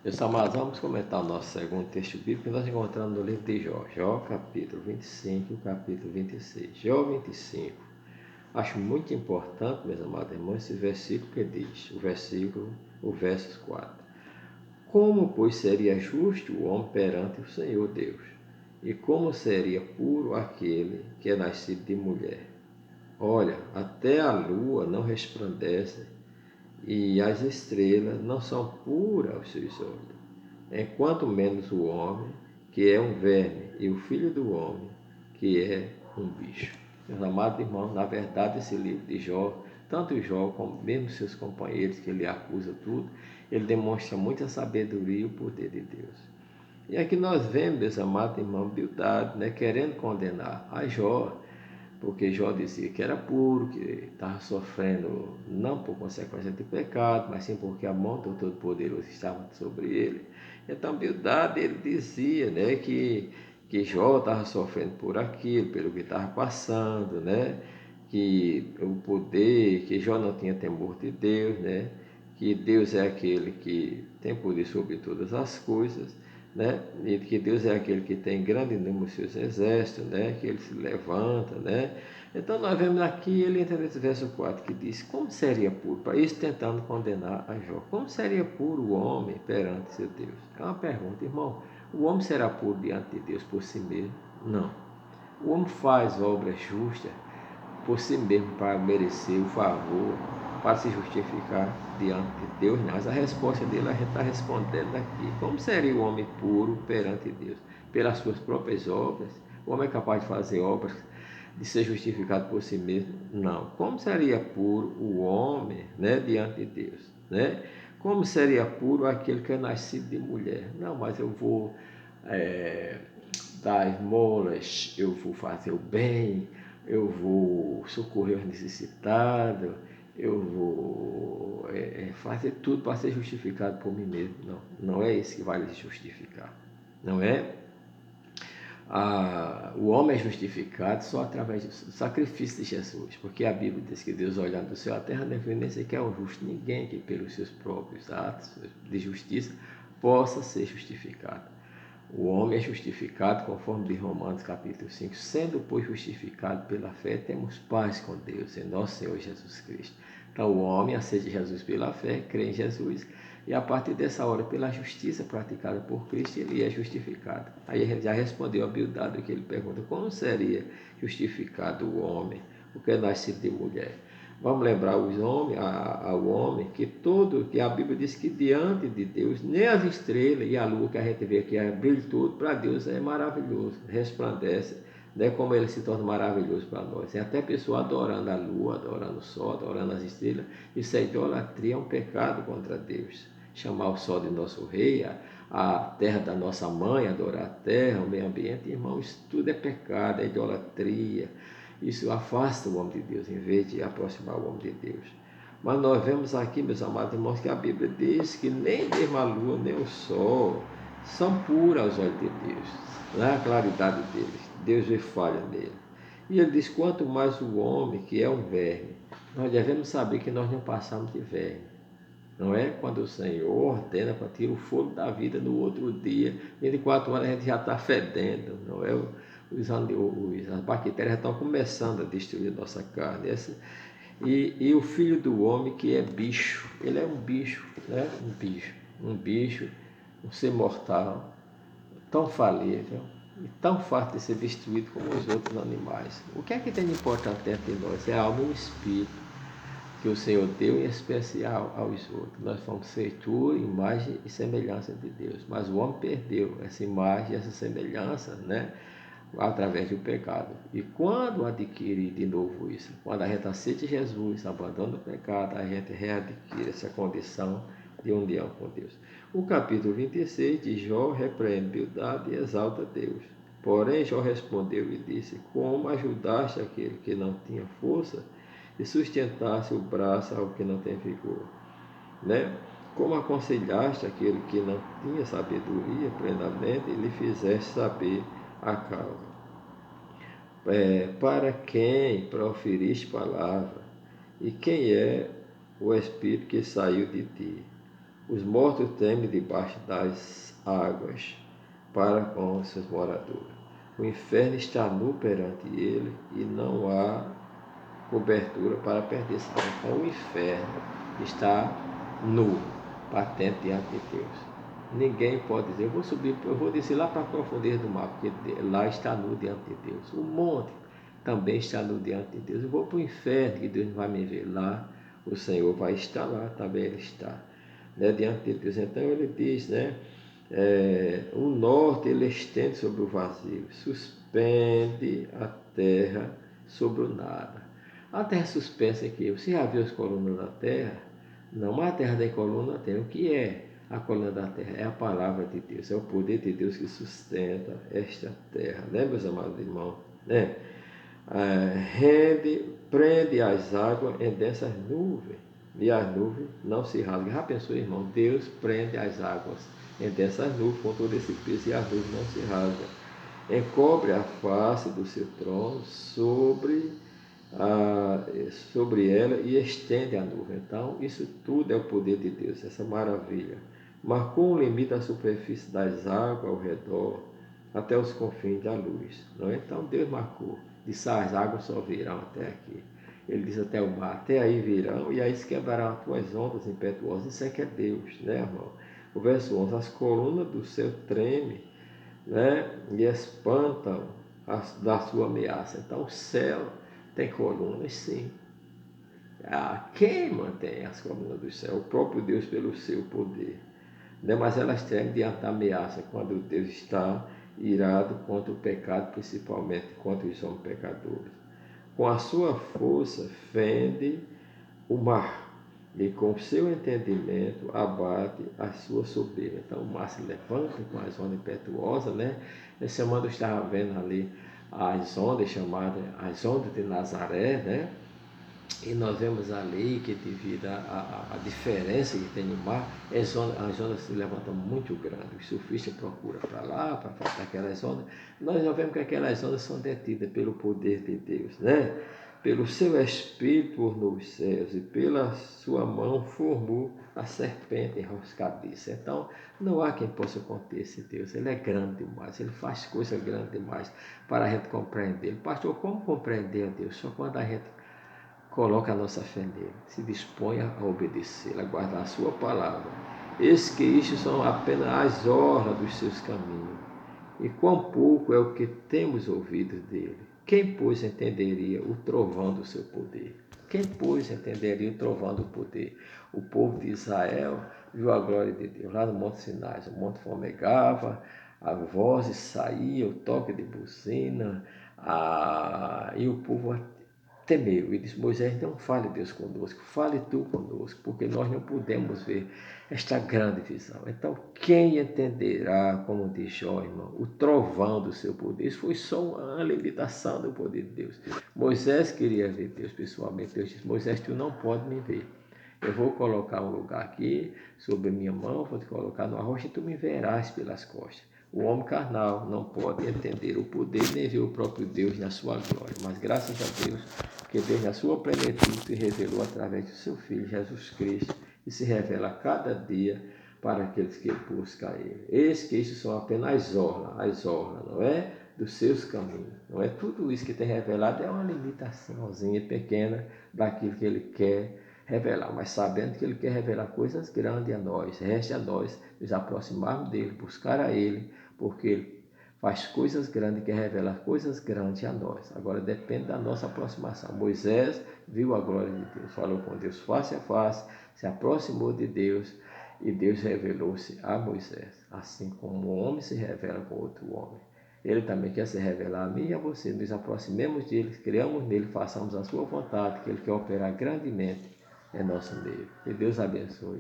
Meus amados, vamos comentar o nosso segundo texto bíblico que nós encontramos no livro de Jó. Jó, capítulo 25 e capítulo 26. Jó 25. Acho muito importante, meus amados irmãos, esse versículo que diz, o verso 4. Como, pois, seria justo o homem perante o Senhor Deus? E como seria puro aquele que é nascido de mulher? Olha, até a lua não resplandece e as estrelas não são puras aos seus olhos, enquanto menos o homem, que é um verme, e o filho do homem, que é um bicho. Meus amados irmãos, na verdade, esse livro de Jó, tanto Jó como mesmo seus companheiros, que ele acusa tudo, ele demonstra muita sabedoria e o poder de Deus. E aqui nós vemos, meus amados irmãos, Bildade, querendo condenar a Jó, porque Jó dizia que era puro, que estava sofrendo não por consequência de pecado, mas sim porque a mão do Todo-Poderoso estava sobre ele. Então, Bildade, ele dizia que Jó estava sofrendo por aquilo, pelo que estava passando, que o poder, que Jó não tinha temor de Deus, que Deus é aquele que tem poder sobre todas as coisas, e que Deus é aquele que tem grande número de seus exércitos, que ele se levanta, Então nós vemos aqui, ele entra nesse verso 4 que diz, como seria puro, para isso tentando condenar a Jó, como seria puro o homem perante seu Deus? É uma pergunta, irmão, o homem será puro diante de Deus por si mesmo? Não. O homem faz obras justas por si mesmo para merecer o favor, para se justificar diante de Deus, mas a resposta dele a gente está respondendo aqui. Como seria o homem puro perante Deus? Pelas suas próprias obras? O homem é capaz de fazer obras, de ser justificado por si mesmo? Não. Como seria puro o homem, diante de Deus? Como seria puro aquele que é nascido de mulher? Não, mas eu vou dar esmolas, eu vou fazer o bem, eu vou socorrer os necessitados, eu vou fazer tudo para ser justificado por mim mesmo. Não, não é isso que vai lhe justificar. Não é? O homem é justificado só através do sacrifício de Jesus, porque a Bíblia diz que Deus, olhando do céu à terra, não vê que é um justo ninguém que pelos seus próprios atos de justiça possa ser justificado. O homem é justificado, conforme de Romanos capítulo 5, sendo, pois, justificado pela fé, temos paz com Deus, em nosso Senhor Jesus Cristo. Então, o homem aceita Jesus pela fé, crê em Jesus, e a partir dessa hora, pela justiça praticada por Cristo, ele é justificado. Aí ele já respondeu a Bildade que ele pergunta, como seria justificado o homem, o que é nascido de mulher? Vamos lembrar ao homem que a Bíblia diz que diante de Deus, nem as estrelas e a lua que a gente vê aqui, brilha tudo, para Deus é maravilhoso, resplandece, como ele se torna maravilhoso para nós. E até a pessoa adorando a lua, adorando o sol, adorando as estrelas, isso é idolatria, é um pecado contra Deus. Chamar o sol de nosso rei, a terra da nossa mãe, adorar a terra, o meio ambiente, irmão, isso tudo é pecado, é idolatria. Isso afasta o homem de Deus, em vez de aproximar o homem de Deus. Mas nós vemos aqui, meus amados irmãos, que a Bíblia diz que nem mesmo a lua, nem o sol são puros aos olhos de Deus. Não é a claridade deles. Deus vê falha nele. E ele diz, quanto mais o homem, que é um verme. Nós devemos saber que nós não passamos de verme. Não é? Quando o Senhor ordena para tirar o fogo da vida no outro dia, 24 horas a gente já está fedendo, não é? As bactérias já estão começando a destruir a nossa carne. E o filho do homem, que é bicho, ele é um bicho, um bicho, um ser mortal, tão falível e tão fácil de ser destruído como os outros animais. O que é que tem de importante dentro de nós? É a alma e o espírito que o Senhor deu em especial aos outros. Nós fomos feitura, imagem e semelhança de Deus, mas o homem perdeu essa imagem, essa semelhança, através do pecado. E quando adquire de novo isso, quando a gente aceita Jesus, abandona o pecado, a gente readquire essa condição de união com Deus. O capítulo 26 de Jó repreende Bildade e exalta Deus. Porém, Jó respondeu e disse, como ajudaste aquele que não tinha força e sustentasse o braço ao que não tem vigor? Como aconselhaste aquele que não tinha sabedoria plenamente e lhe fizeste saber a causa? Para quem proferiste palavra? E quem é o Espírito que saiu de ti? Os mortos tremem debaixo das águas para com os seus moradores. O inferno está nu perante ele e não há cobertura para perdição. Então o inferno está nu, patente diante de Deus. Ninguém pode dizer, eu vou descer lá para a profundeza do mar, porque lá está nu diante de Deus. O monte também está nu diante de Deus. Eu vou para o inferno, que Deus não vai me ver lá. O Senhor vai estar lá, também Ele está, né, diante de Deus. Então ele diz, né, o norte ele estende sobre o vazio, suspende a terra sobre o nada. A terra suspensa aqui, você já viu as colunas da terra? Não, mas a terra tem coluna, tem. O que é a coluna da terra? É a palavra de Deus, é o poder de Deus que sustenta esta terra, né, meus amados irmãos? Né? Prende as águas em densas nuvens, e as nuvens não se rasgam. Já pensou, irmão? Deus prende as águas em densas nuvens com todo esse peso e as nuvens não se rasgam. Encobre a face do seu trono sobre ela e estende a nuvem. Então, isso tudo é o poder de Deus, essa maravilha. Marcou um limite à superfície das águas ao redor, até os confins da luz. Não é? Então, Deus marcou, disse, as águas só virão até aqui. Ele diz até o mar, até aí virão, e aí se quebrarão as tuas ondas impetuosas. Isso é que é Deus, né, irmão? O verso 11, as colunas do céu tremem, né, e espantam da sua ameaça. Então, o céu tem colunas, sim. Quem mantém as colunas do céu? O próprio Deus pelo seu poder. Né? Mas elas tremem diante da ameaça, quando Deus está irado contra o pecado, principalmente contra os homens pecadores. Com a sua força fende o mar, e com o seu entendimento abate a sua soberba. Então o mar se levanta com as ondas impetuosas, né? Essa semana eu estava vendo ali as ondas chamadas as ondas de Nazaré, né? E nós vemos ali que devido à diferença que tem no mar, as ondas se levantam muito grandes. O surfista procura para lá, para afastar aquelas ondas. Nós já vemos que aquelas ondas são detidas pelo poder de Deus, né? Pelo seu espírito ornou os céus e pela sua mão formou a serpente enroscadiça. Então, não há quem possa conter esse Deus. Ele é grande demais, ele faz coisas grandes demais para a gente compreender. Pastor, como compreender a Deus? Só quando a gente coloca a nossa fé nele, se disponha a obedecê-lo, a guardar a sua palavra. Eis que isto são apenas as orlas dos seus caminhos, e quão pouco é o que temos ouvido dele. Quem, pois, entenderia o trovão do seu poder? Quem, pois, entenderia o trovão do poder? O povo de Israel viu a glória de Deus lá no Monte Sinai. O monte fumegava, a voz saía, o toque de buzina, e o povo temeu e disse, Moisés, não fale Deus conosco, fale tu conosco, porque nós não podemos ver esta grande visão. Então, quem entenderá, como diz Jó, irmão, o trovão do seu poder? Isso foi só uma limitação do poder de Deus. Moisés queria ver Deus pessoalmente. Deus disse, Moisés, tu não pode me ver. Eu vou colocar um lugar aqui sobre a minha mão, vou te colocar numa rocha e tu me verás pelas costas. O homem carnal não pode entender o poder nem ver o próprio Deus na sua glória. Mas graças a Deus, que Deus na sua plenitude se revelou através do seu Filho Jesus Cristo e se revela a cada dia para aqueles que buscam Ele. Eis que isso são apenas as orlas, não é? Dos seus caminhos. Não é tudo isso que tem revelado, é uma limitaçãozinha pequena daquilo que Ele quer revelar, mas sabendo que Ele quer revelar coisas grandes a nós. Resta a nós nos aproximarmos dEle, buscar a Ele, porque Ele faz coisas grandes, quer revelar coisas grandes a nós. Agora depende da nossa aproximação. Moisés viu a glória de Deus, falou com Deus face a face, se aproximou de Deus e Deus revelou-se a Moisés. Assim como um homem se revela com outro homem, Ele também quer se revelar a mim e a você. Nos aproximemos dele, criamos nele, façamos a sua vontade, que Ele quer operar grandemente em nosso meio. Que Deus abençoe.